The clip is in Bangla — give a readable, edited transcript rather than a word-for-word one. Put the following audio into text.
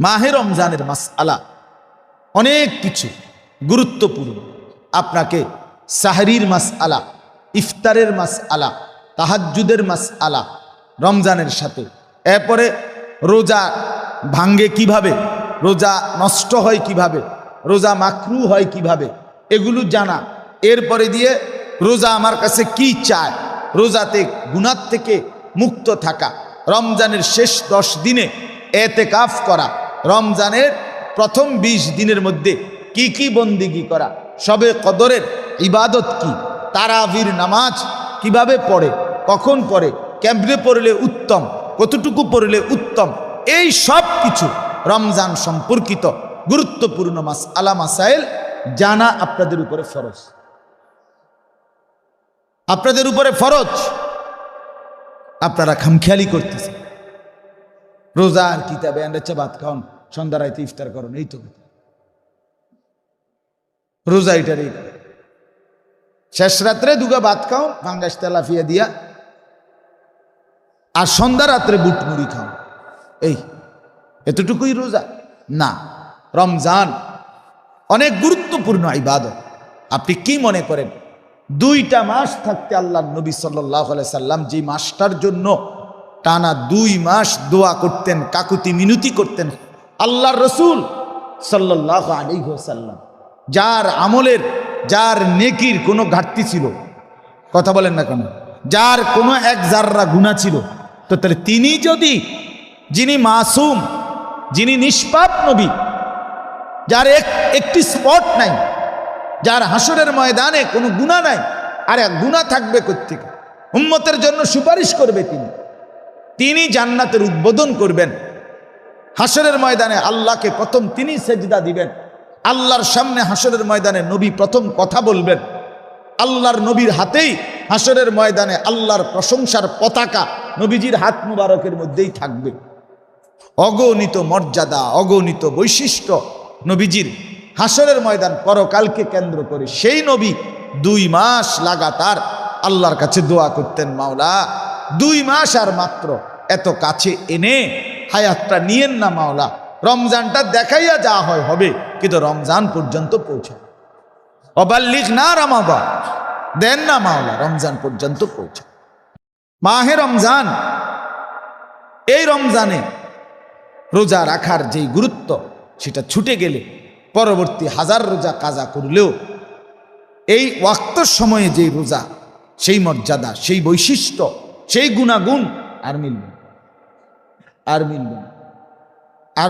মাহে রমজানের মাসআলা অনেক কিছু গুরুত্বপূর্ণ। আপনাকে সাহরির মাসআলা, ইফতারের মাসআলা, তাহাজ্জুদের মাসআলা রমজানের সাথে, এরপরে রোজা ভাঙ্গে কিভাবে, রোজা নষ্ট হয় কিভাবে, রোজা মাকরু হয় কিভাবে, এগুলো জানা। এরপরে দিয়ে রোজা আমার কাছে কি চায়, রোজাতে গুনাহ থেকে মুক্ত থাকা, রমজানের শেষ 10 দিনে এতেকাফ করা, রমজানের প্রথম 20 দিনের মধ্যে কি কি বন্দিগি করা, শবে কদরের ইবাদত কি, তারাবির নামাজ কিভাবে পড়ে, কখন পড়ে, কেমনে পড়লে উত্তম, কতটুকু পড়লে উত্তম, এই সব কিছু রমজান সম্পর্কিত গুরুত্বপূর্ণ মাসআলা মাসাইল জানা আপনাদের উপরে ফরজ। আপনাদের উপরে ফরজ। আপনারা খামখেয়ালি করতেছেন। রোজার কিতাবে আন্দাচ্ছা ভাত খাওন, সন্ধ্যা রাইতে ইফতার করুন, এই তো রোজা। এটারই শেষ রাত্রে দুগা ভাত খাও ভাঙ্গাস তেলাফিয়া দিয়া, আর সন্ধ্যা রাত্রে বুট মুড়ি খাও, এই এতটুকুই রোজা না। রমজান অনেক গুরুত্বপূর্ণ ইবাদত। আপনি কি মনে করেন 2টা মাস থাকতে আল্লাহ নবী সাল্লাল্লাহু আলাইহি সাল্লাম যে মাসটার জন্য টানা 2 মাস দোয়া করতেন, কাকুতি মিনতি করতেন, আল্লাহর রসুল সাল্লাল্লাহু আলাইহি ওয়াসাল্লাম, যার আমলের, যার নেকির কোনো ঘাটতি ছিল, কথা বলেন না কেন, যার কোনো 1 জাররা গুনাহ ছিল, তো তাহলে তিনি যদি, যিনি মাসুম, যিনি নিষ্পাপ নবী, যার একটি স্পট নাই, যার হাসরের ময়দানে কোনো গুনাহ নাই, আর এক গুনাহ থাকবে কোত্থেকে? উম্মতের জন্য সুপারিশ করবে তিনি জান্নাতের উদ্বোধন করবেন। হাসরের ময়দানে আল্লাহকে প্রথম তিনি সেজদা দিবেন। আল্লাহর সামনে হাসরের ময়দানে নবী প্রথম কথা বলবেন। আল্লাহর নবীর হাতেই হাসরের ময়দানে আল্লাহর প্রশংসার পতাকা নবীজির হাত মুবারকের মধ্যেই থাকবে। অগণিত মর্যাদা, অগণিত বৈশিষ্ট্য নবীজির। হাসরের ময়দান পরকালকে কেন্দ্র করে সেই নবী 2 মাস লাগাতার আল্লাহর কাছে দোয়া করতেন, মাওলা 2 মাস আর মাত্র এত কাছে এনে হায়াতটা নিয়েন না মাওলা, রমজানটা দেখাইয়া যা হয় হবে, কিন্তু রমজান পর্যন্ত পৌঁছে অবাল্লিগ না রমাদান, দেন না মাওলা রমজান পর্যন্ত পৌঁছে। মাহে রমজান, এই রমজানে রোজা রাখার যেই গুরুত্ব, সেটা ছুটে গেলে পরবর্তী 1000 রোজা কাজা করলেও এই ওয়াক্তর সময়ে যেই রোজা, সেই মর্যাদা, সেই বৈশিষ্ট্য, সেই গুণাগুণ আর মিলবে না।